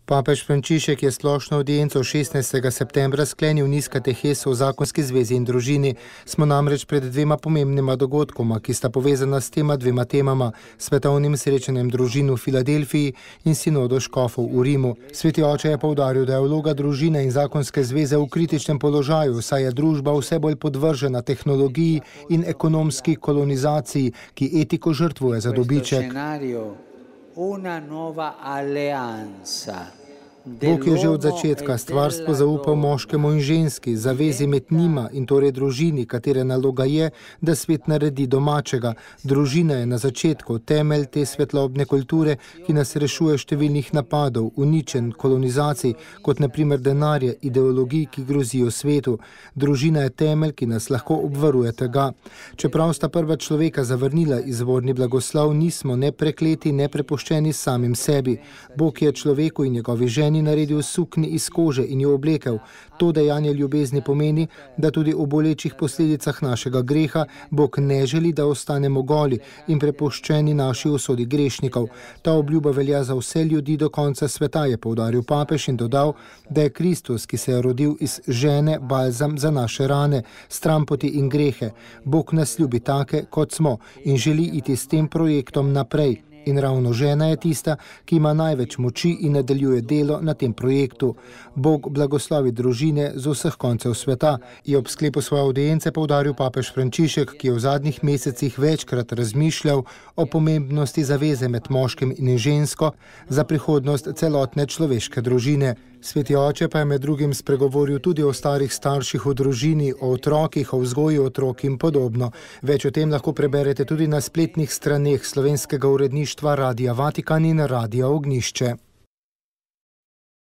Papež Frančišek je splošno audienco 16. septembra sklenil niz katehesov o zakonski zvezi in družini. Smo namreč pred dvema pomembnima dogodkoma, ki sta povezana s tema dvema temama, svetovnim srečanjem družin v Filadelfiji in sinodo škofov v Rimu. Sveti oče je poudaril, da je vloga družine in zakonske zveze v kritičnem položaju, saj je družba vse bolj podvržena tehnologiji in ekonomski kolonizaciji, ki etiko žrtvuje za dobiček. Bog je že od začetka stvarstvo zaupal moškemu in ženski, zavezi med njima in torej družini, katere naloga je, da svet naredi domačega. Družina je na začetku temelj te svetlobne kulture, ki nas rešuje številnih napadov, uničenj, kolonizacij, kot na primer denarja, ideologij, ki grozijo svetu. Družina je temelj, ki nas lahko obvaruje tega. Čeprav sta prva človeka zavrnila izvorni blagoslov, nismo ne prekleti, ne prepuščeni samim sebi. Bog je človeku in njegovi ženi naredil suknji iz kože in jo oblekel. To dejanje ljubezni pomeni, da tudi v bolečih posledicah našega greha Bog ne želi, da ostanemo goli in prepuščeni naši usodi grešnikov. Ta obljuba velja za vse ljudi do konca sveta, je poudaril papež in dodal, da je Kristus, ki se je rodil iz žene, balzam za naše rane, stranpoti in grehe. Bog nas ljubi take, kot smo, in želi iti s tem projektom naprej. In ravno žena je tista, ki ima največ moči in nadaljuje delo na tem projektu. Bog blagoslovi družine z vseh koncev sveta, je ob sklepu svoje audience poudaril papež Frančišek, ki je v zadnjih mesecih večkrat razmišljal o pomembnosti zaveze med moškim in žensko za prihodnost celotne človeške družine. Sveti oče pa je med drugim spregovoril tudi o starih starših v družini, o otrokih, o vzgoji otrok in podobno. Več o tem lahko preberete tudi na spletnih straneh slovenskega uredništva Radia Vatikan in Radia Ognjišče.